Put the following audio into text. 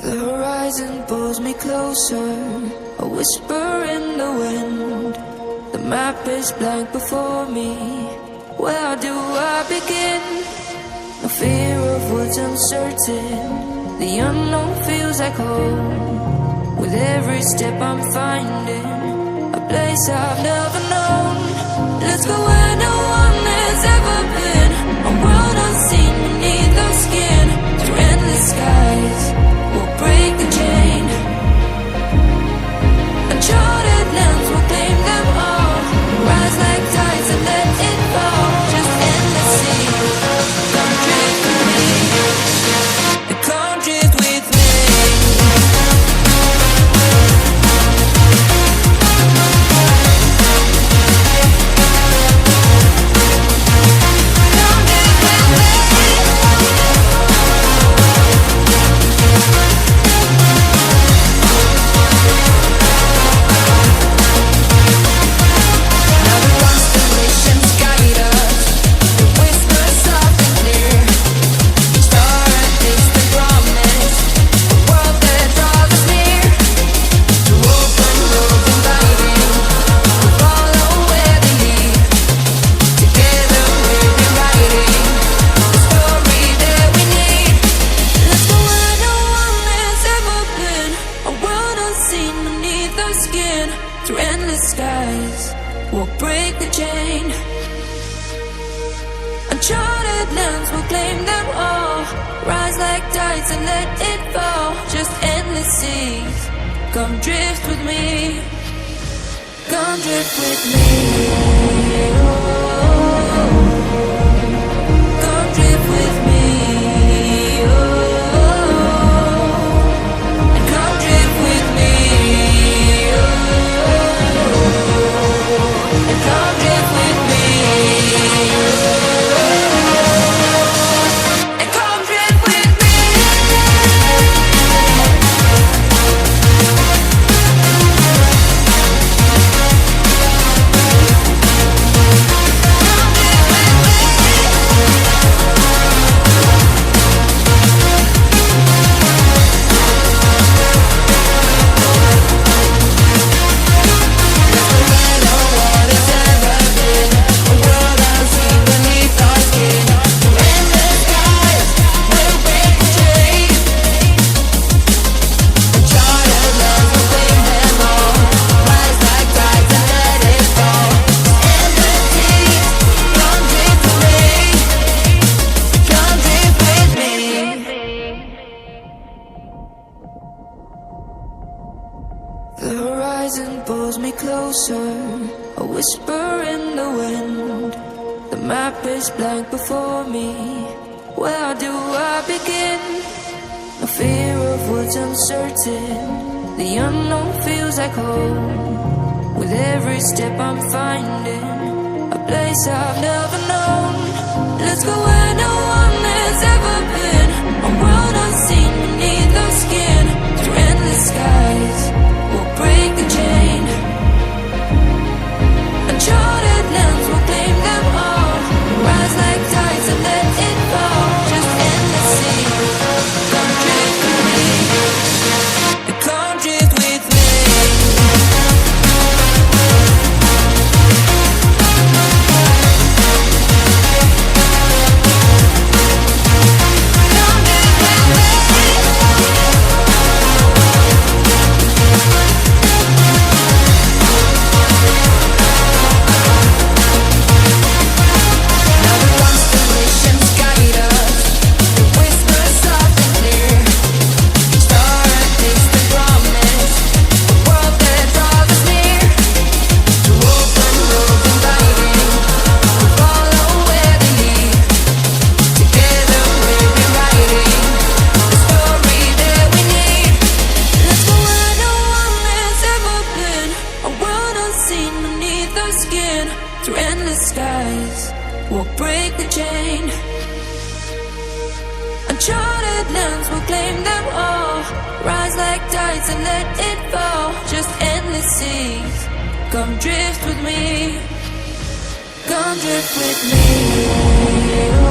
The horizon pulls me closer, a whisper in the wind. The map is blank before me. Where do I begin? No fear of what's uncertain. The unknown feels like home. With every step I'm finding a place I've never known. Let's go where no one has ever been, a world unseen beneath our skin. Through endless skies, we'll break the chain. Uncharted lands will claim them all. Rise like tides and let it fall. Just endless sea. Come drift with me. Come drift with me. Through endless skies, we'll break the chain. Uncharted lands will claim them all. Rise like tides and let it fall. Just endless seas. Come drift with me. Come drift with me. Come drift with me. And come drift with me. Come drift with me. And come drift with me. The horizon pulls me closer, a whisper in the wind. The map is blank before me. Where do I begin? No fear of what's uncertain. The unknown feels like home. With every step I'm finding a place I've never known. Let's go where no one has ever been, a world unseen beneath our skin. Through endless skies, we'll break the chain. Uncharted lands will claim them all. Rise like tides and let it fall. Just endless sea. Come drift with me. Come drift with me. Through endless skies, we'll break the chain. Uncharted lands will claim them all. Rise like tides and let it fall. Just endless seas. Come drift with me. Come drift with me.